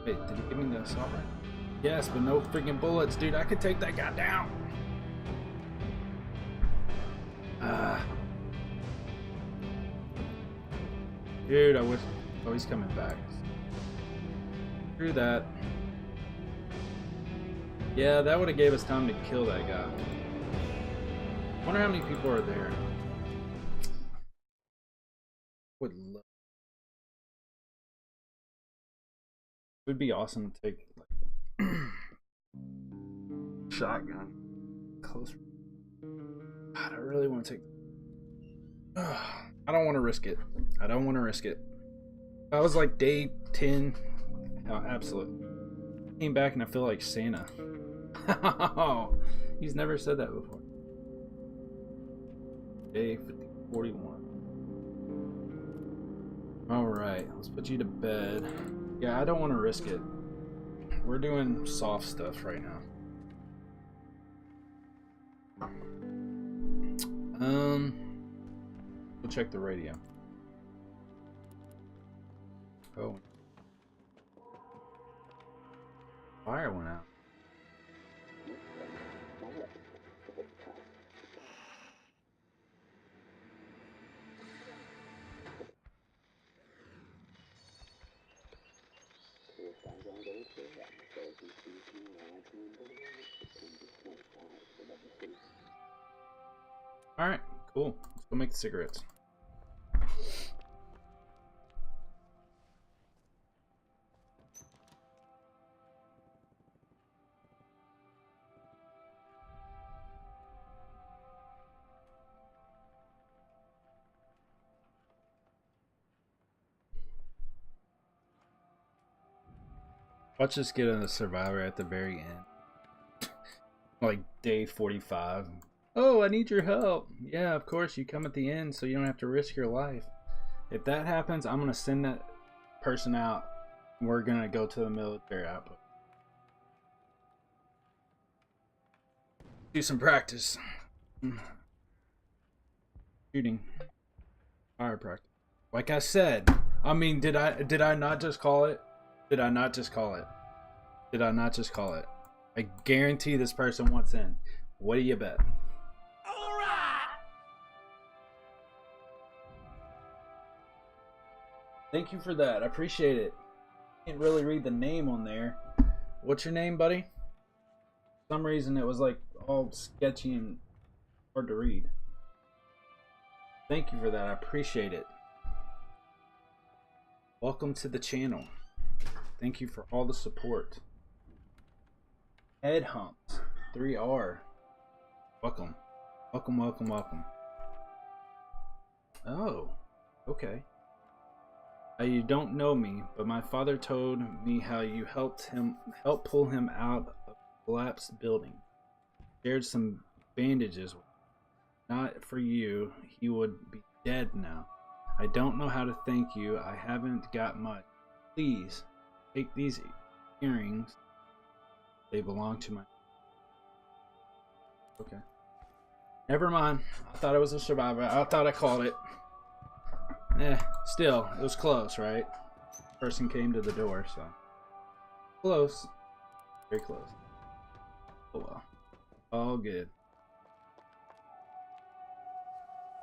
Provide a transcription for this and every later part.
Wait, did he give me the assault rifle? Yes, but no freaking bullets, dude. I could take that guy down. Dude, I wish. Oh, he's coming back. Screw that. Yeah, that would have gave us time to kill that guy. Wonder how many people are there. Would love. It would be awesome to take like shotgun close. God, I really want to take. I don't want to risk it. I don't want to risk it. I was like day 10. Oh, absolutely. Came back and I feel like Santa. He's never said that before. Day 41. Alright, let's put you to bed. Yeah, I don't want to risk it. We're doing soft stuff right now. We'll check the radio. Oh. Fire went out. Alright, cool. Let's go make the cigarettes. Watch us get on the survivor at the very end. Like day 45. Oh, I need your help. Yeah, of course, you come at the end so you don't have to risk your life. If that happens, I'm going to send that person out. We're going to go to the military outpost. Do some practice. Shooting. Fire practice. Like I said, I mean, did I not just call it? Did I not just call it? Did I not just call it? I guarantee this person wants in. What do you bet? Thank you for that. I appreciate it. Can't really read the name on there. What's your name, buddy? For some reason it was like all sketchy and hard to read. Thank you for that. I appreciate it. Welcome to the channel. Thank you for all the support. Head humps 3R. Welcome. Welcome, welcome, welcome. Oh, okay. You don't know me, but my father told me how you helped pull him out of a collapsed building. Shared some bandages. Not for you, he would be dead now. I don't know how to thank you. I haven't got much. Please, take these earrings. They belong to my... Okay. Never mind. I thought it was a survivor. I thought I called it. Still, it was close, right? Person came to the door, so... Close. Very close. Oh well. All good.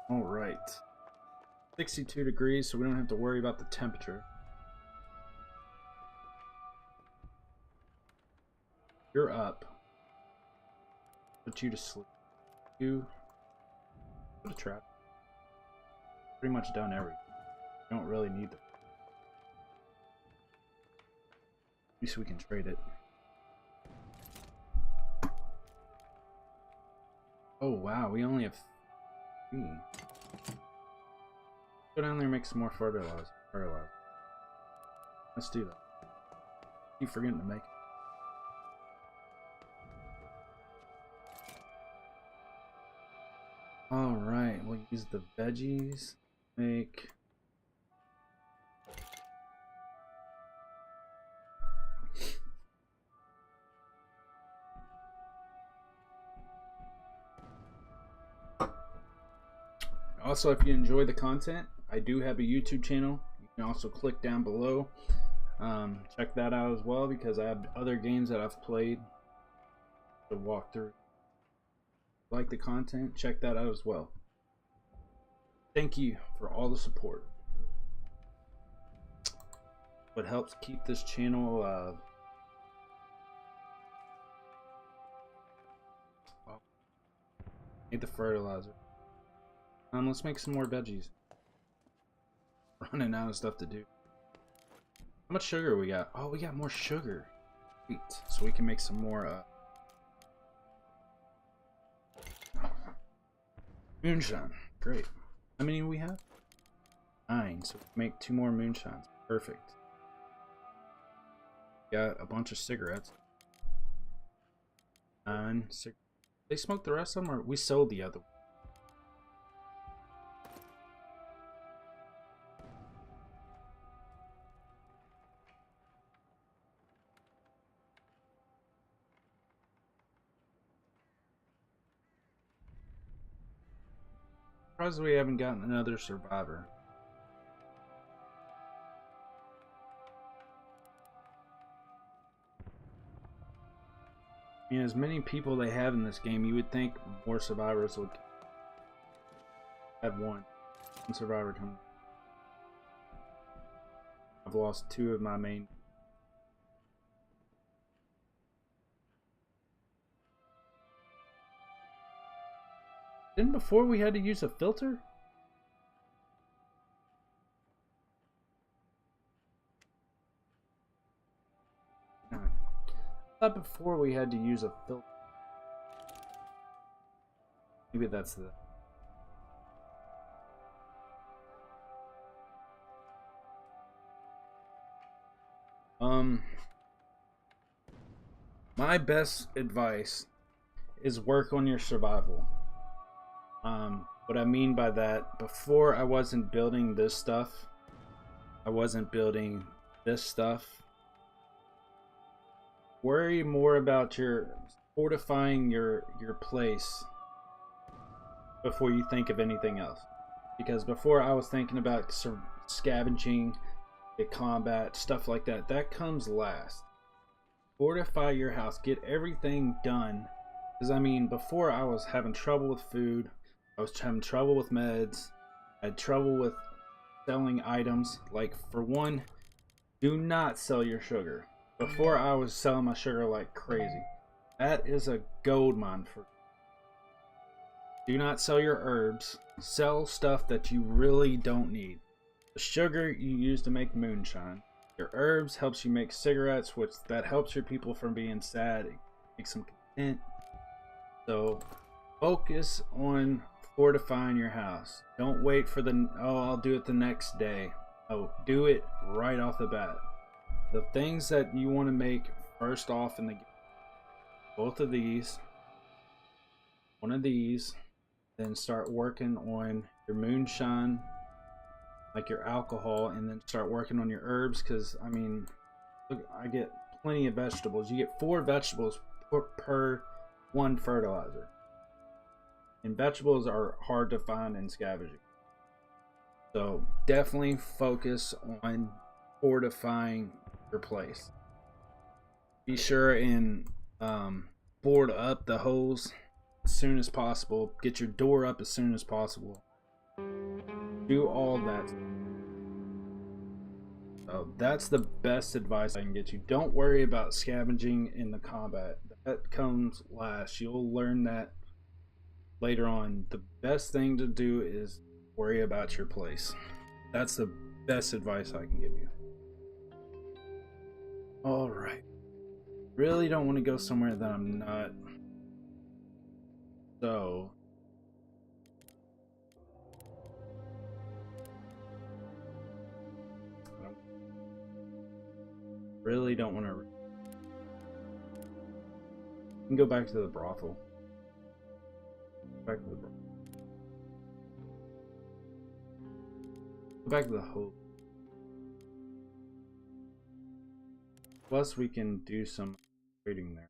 Alright. 62 degrees, so we don't have to worry about the temperature. You're up. Put you to sleep. You put a trap. Pretty much done everything. You don't really need them. At least we can trade it. Oh wow, we only have 3. Go down there and make some more fertilizer. Let's do that. Keep forgetting to make it. Alright, we'll use the veggies. Make... Also, if you enjoy the content, I do have a YouTube channel. You can also click down below. Check that out as well, because I have other games that I've played to walk through. Like the content, check that out as well. Thank you for all the support. What helps keep this channel need the fertilizer. Let's make some more veggies. Running out of stuff to do. How much sugar we got? Oh, we got more sugar. Sweet. So we can make some more moonshine. Great. How many do we have? 9. So we make 2 more moonshines. Perfect. Got a bunch of cigarettes. 9 cigarettes. They smoked the rest of them, or we sold the other one? Surprised we haven't gotten another survivor. I mean, as many people they have in this game, you would think more survivors would have one survivor coming. I've lost 2 of my main. Didn't before we had to use a filter? I thought before we had to use a filter. Maybe that's the... My best advice is work on your survival. What I mean by that, before I wasn't building this stuff, I wasn't building this stuff. Worry more about your fortifying your place before you think of anything else. Because before I was thinking about scavenging, the combat, stuff like that. That comes last. Fortify your house. Get everything done. Because I mean, before I was having trouble with food. I was having trouble with meds. I had trouble with selling items. Like, for one, do not sell your sugar. Before I was selling my sugar like crazy. That is a gold mine for. Do not sell your herbs. Sell stuff that you really don't need. The sugar you use to make moonshine. Your herbs helps you make cigarettes, which that helps your people from being sad. It makes them content. So focus on fortifying your house. Don't wait for the, oh, I'll do it the next day. Oh, do it right off the bat. The things that you want to make first off in the game. Both of these. One of these. Then start working on your moonshine. Like your alcohol. And then start working on your herbs. Because, I mean, look, I get plenty of vegetables. You get 4 vegetables per 1 fertilizer. And vegetables are hard to find in scavenging. So definitely focus on fortifying your place. Be sure and board up the holes as soon as possible. Get your door up as soon as possible. Do all that. So that's the best advice I can get you. Don't worry about scavenging in the combat. That comes last. You'll learn that later on. The best thing to do is worry about your place. That's the best advice I can give you. Alright. Really don't want to go somewhere that I'm not. So I really don't want to. We can go back to the brothel. Back to the brothel. Go back to the hope. Plus we can do some trading there.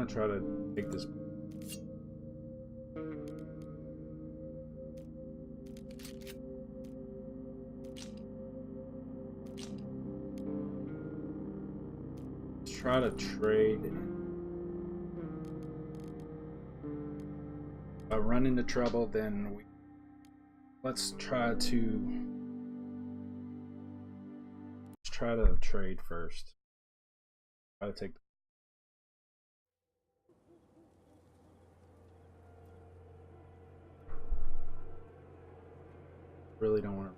try to take this. Let's try to trade. If I run into trouble, then let's try to trade first. Try to take. Really don't want to.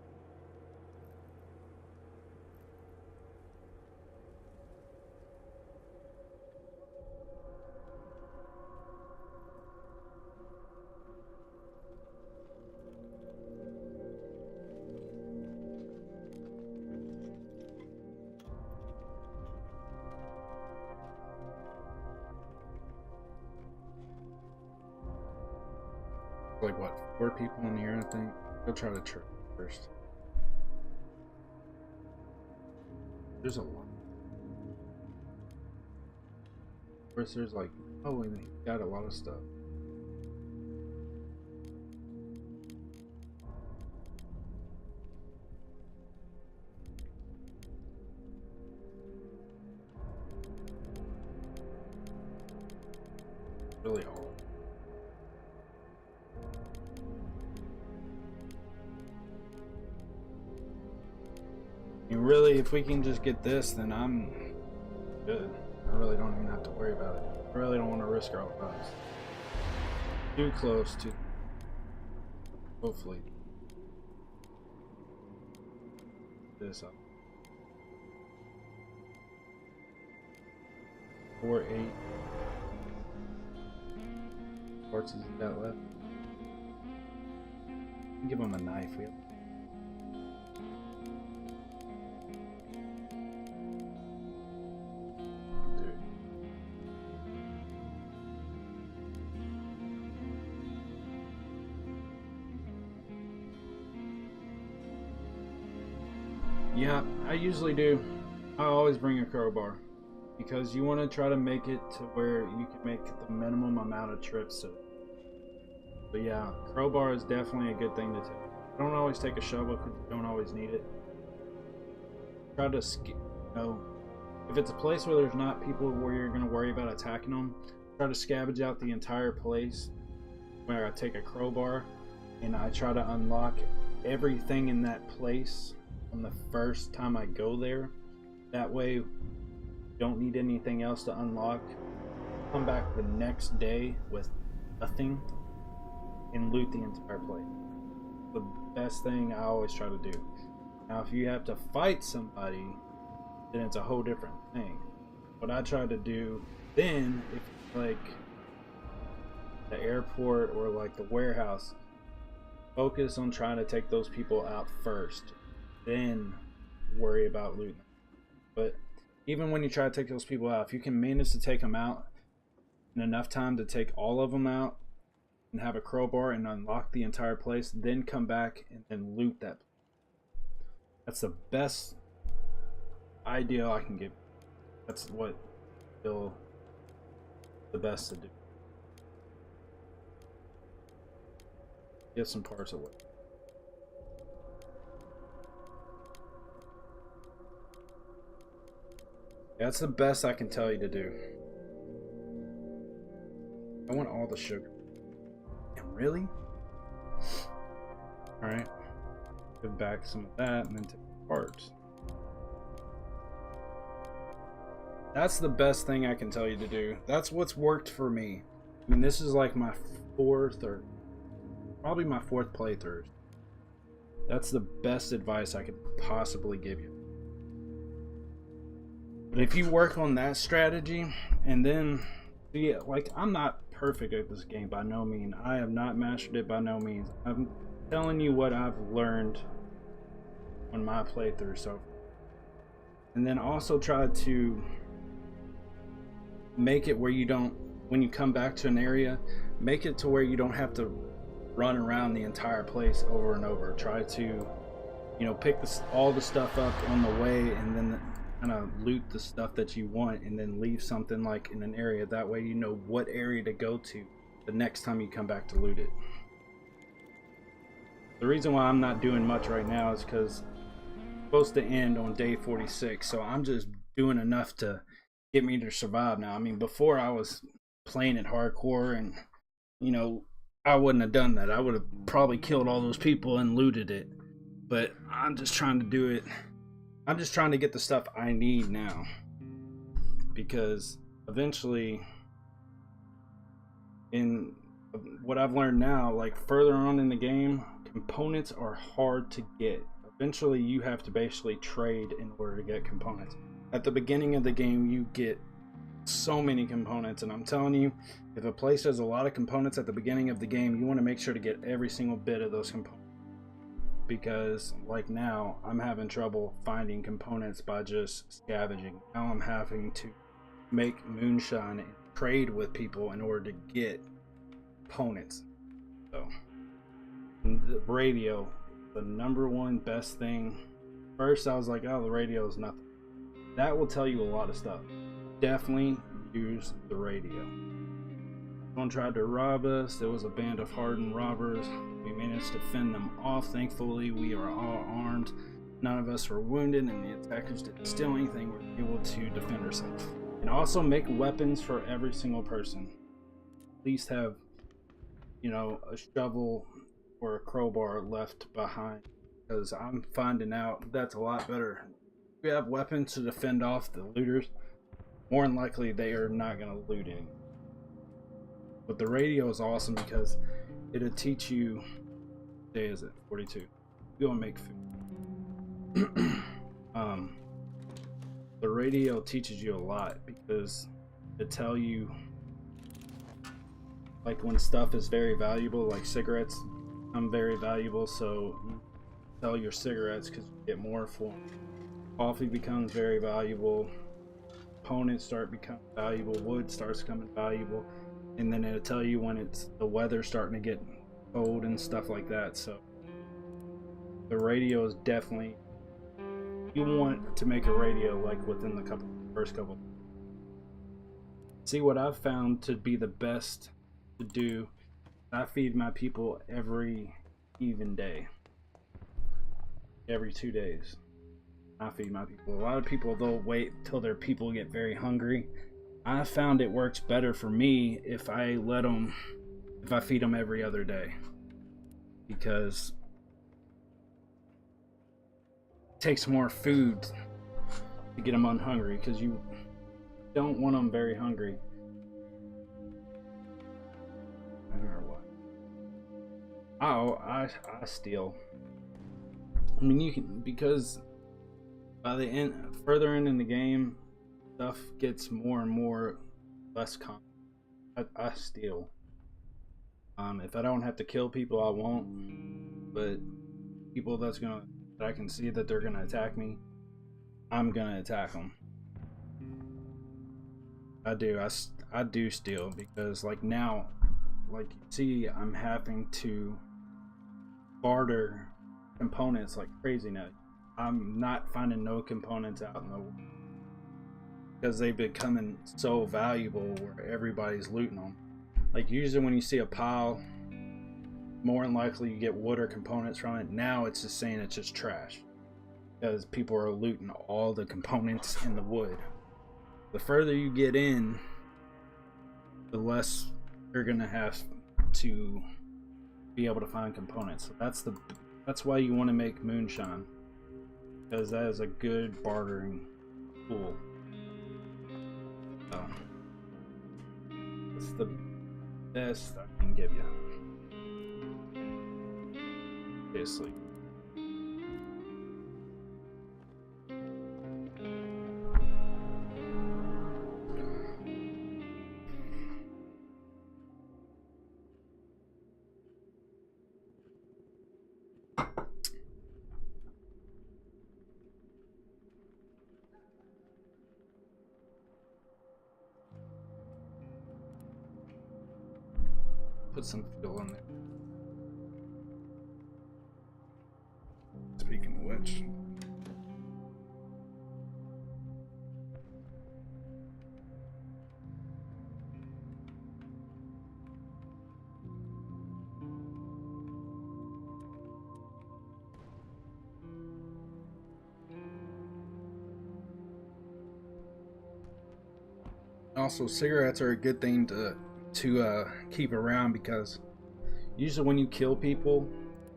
Like what, 4 people in here, I think. Go try to trade first. There's a lot. Of course, there's like, oh, and he got a lot of stuff. Really all. Really, if we can just get this, then I'm good. I really don't even have to worry about it. I really don't want to risk our lives. Too close to. Hopefully. This up. 4, 8. Parts is that left. Give him a knife. Yeah, I usually do. I always bring a crowbar because you want to try to make it to where you can make the minimum amount of trips. But yeah, crowbar is definitely a good thing to take. Don't always take a shovel because you don't always need it. Try to if it's a place where there's not people where you're going to worry about attacking them, try to scavenge out the entire place. Where I take a crowbar and I try to unlock everything in that place on the first time I go there. That way you don't need anything else to unlock. Come back the next day with nothing and loot the entire place. The best thing I always try to do. Now if you have to fight somebody, then it's a whole different thing. What I try to do then, if like the airport or like the warehouse, focus on trying to take those people out first, then worry about looting. But even when you try to take those people out, if you can manage to take them out in enough time to take all of them out and have a crowbar and unlock the entire place, then come back and then loot that. That's the best idea I can give. That's what feel the best to do. Get some parts away. That's the best I can tell you to do. I want all the sugar. And really? Alright. Give back some of that and then take the parts. That's the best thing I can tell you to do. That's what's worked for me. I mean, this is like my probably my fourth playthrough. That's the best advice I could possibly give you. But if you work on that strategy, and then, yeah, like, I'm not perfect at this game by no means. I have not mastered it by no means. I'm telling you what I've learned on my playthrough. So, and then also try to make it where you don't, when you come back to an area, make it to where you don't have to run around the entire place over and over. Try to, you know, pick all the stuff up on the way, and then kind of loot the stuff that you want and then leave something like in an area. That way you know what area to go to the next time you come back to loot it. The reason why I'm not doing much right now is because it's supposed to end on day 46, so I'm just doing enough to get me to survive now. I mean, before I was playing it hardcore, and you know, I wouldn't have done that. I would have probably killed all those people and looted it. But I'm just trying to do it. I'm just trying to get the stuff I need now, because eventually, in what I've learned now, like further on in the game, components are hard to get. Eventually you have to basically trade in order to get components. At the beginning of the game you get so many components, and I'm telling you, if a place has a lot of components at the beginning of the game, you want to make sure to get every single bit of those components, because like now I'm having trouble finding components by just scavenging. Now I'm having to make moonshine and trade with people in order to get components. So the radio, the number one best thing. First I was like, oh, the radio is nothing. That will tell you a lot of stuff. Definitely use the radio. Someone tried to rob us. There was a band of hardened robbers. We managed to fend them off. Thankfully we are all armed. None of us were wounded, and the attackers didn't steal anything. We were able to defend ourselves. And also make weapons for every single person. At least have, you know, a shovel or a crowbar left behind, because I'm finding out that's a lot better. If you have weapons to defend off the looters, more than likely they are not going to loot any. But the radio is awesome because it'll teach you, what day is it? 42. Go and make food. The radio teaches you a lot, because it tell you, like when stuff is very valuable, like cigarettes become very valuable, so you sell your cigarettes because you get more for them. Coffee becomes very valuable. Components start becoming valuable. Wood starts becoming valuable, and then it'll tell you when it's the weather starting to get cold and stuff like that. So the radio is definitely, you want to make a radio like within the first couple. See, what I've found to be the best to do, I feed my people every even day. Every 2 days I feed my people. A lot of people, they'll wait till their people get very hungry. I found it works better for me if I feed them every other day, because it takes more food to get them unhungry, because you don't want them very hungry. Or what? Oh, I steal. I mean, you can, because by the end, further in the game, stuff gets more and more less common. I steal. If I don't have to kill people, I won't. But people that I can see that they're gonna attack me, I'm gonna attack them. I do steal, because like now, like you see, I'm having to barter components like crazy now. I'm not finding no components out in the world, because they've becoming so valuable where everybody's looting them. Like usually when you see a pile, more than likely you get wood or components from it. Now it's just saying it's just trash, because people are looting all the components in the wood. The further you get in, the less you're gonna have to be able to find components. So that's why you want to make moonshine, because that is a good bartering tool. It's the best I can give you. Obviously. Put some fuel in there. Speaking of which, Also, cigarettes are a good thing to keep around, because usually when you kill people,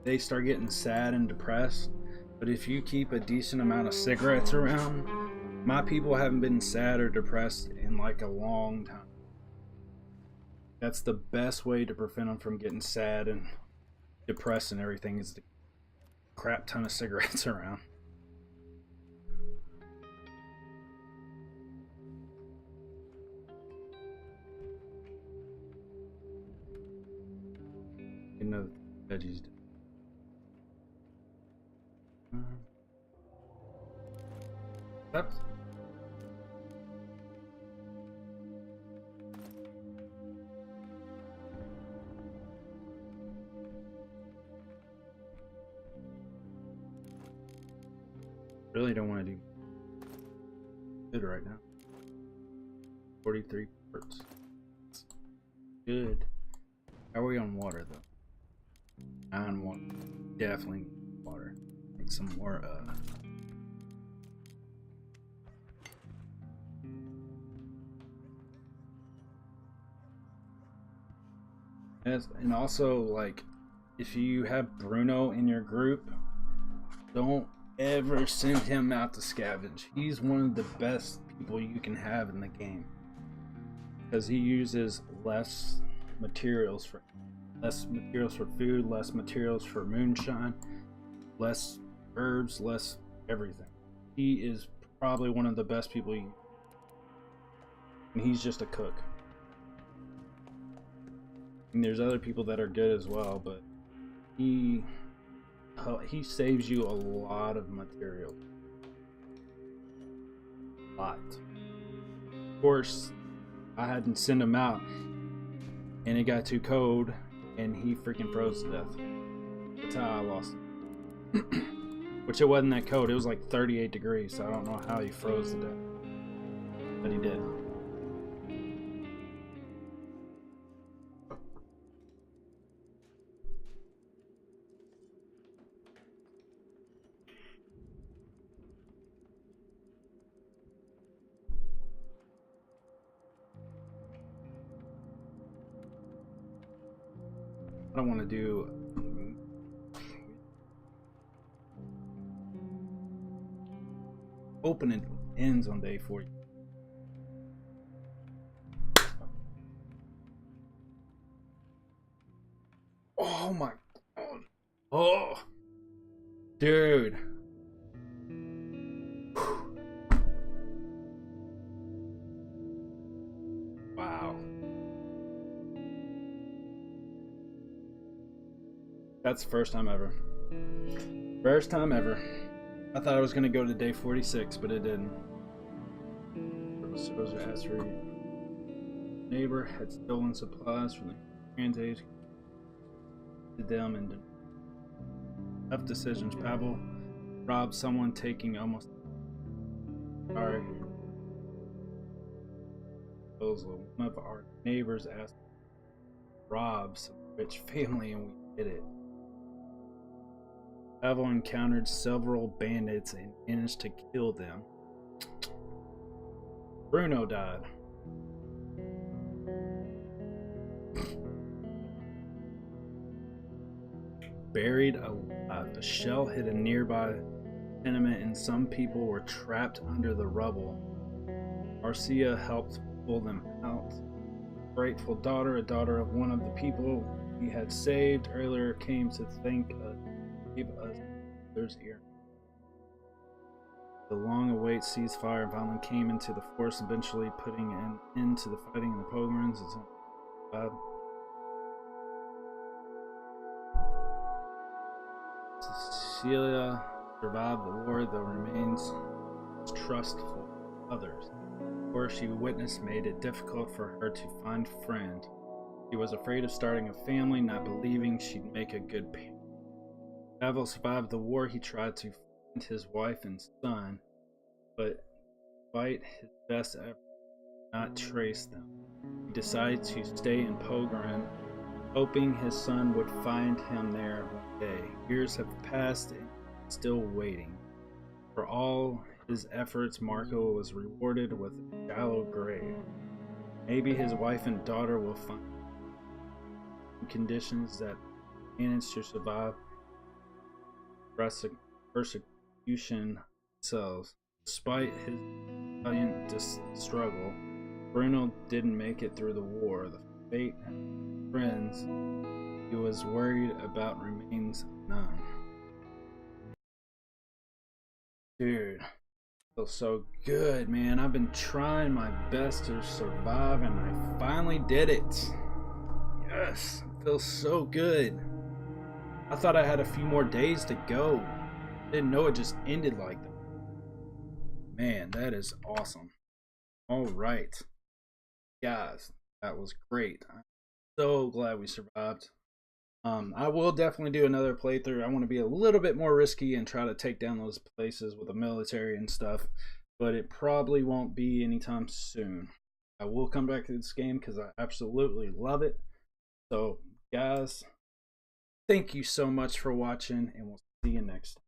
they start getting sad and depressed. But if you keep a decent amount of cigarettes around, my people haven't been sad or depressed in like a long time. That's the best way to prevent them from getting sad and depressed and everything, is to crap ton of cigarettes around. You know, veggies. That's really don't want to do good right now. 43 parts. Good. How are we on water though? 9-1. Definitely need water. Make some more and also, like, if you have Bruno in your group, don't ever send him out to scavenge. He's one of the best people you can have in the game, because he uses less materials for food, less materials for moonshine, less herbs, less everything. He is probably one of the best people and he's just a cook. And there's other people that are good as well, but he saves you a lot of material. A lot. Of course, I hadn't sent him out, and it got too cold, and he freaking froze to death. That's how I lost him. Which, it wasn't that cold. It was like 38 degrees, so I don't know how he froze to death. But he did. I don't want to do opening ends on day 40. Oh my god. Oh, dude. Wow. That's the first time ever. First time ever. I thought I was gonna go to day 46, but it didn't. Supposed to ask for neighbor had stolen supplies from the Grandes to them, and tough decisions. Pavel robbed someone, taking almost. Sorry. One of our neighbors asked to rob some rich family, and we did it. Pavel encountered several bandits and managed to kill them. Bruno died. Buried alive. A shell hit a nearby tenement, and some people were trapped under the rubble. Marcia helped pull them out. Grateful daughter, a daughter of one of the people he had saved earlier, came to thank us. Give us others ear. The long-awaited ceasefire finally came into the force, eventually putting an end to the fighting in the pogroms. Cecilia survived the war, though remains trustful of others. The war she witnessed made it difficult for her to find a friend. She was afraid of starting a family, not believing she'd make a good parent. Pavel survived the war. He tried to find his wife and son, but despite his best efforts, not trace them. He decided to stay in Pogren, hoping his son would find him there one day. Years have passed and he's still waiting. For all his efforts, Marco was rewarded with a shallow grave. Maybe his wife and daughter will find conditions that manage to survive persecution themselves. Despite his valiant struggle, Bruno didn't make it through the war. The fate of his friends he was worried about remains unknown. Dude, feels so good, man. I've been trying my best to survive and I finally did it. Yes, it feels so good. I thought I had a few more days to go. Didn't know it just ended like that. Man, that is awesome. All right, guys, that was great. I'm so glad we survived. I will definitely do another playthrough. I want to be a little bit more risky and try to take down those places with the military and stuff, but it probably won't be anytime soon. I will come back to this game because I absolutely love it. So, guys, thank you so much for watching, and we'll see you next time.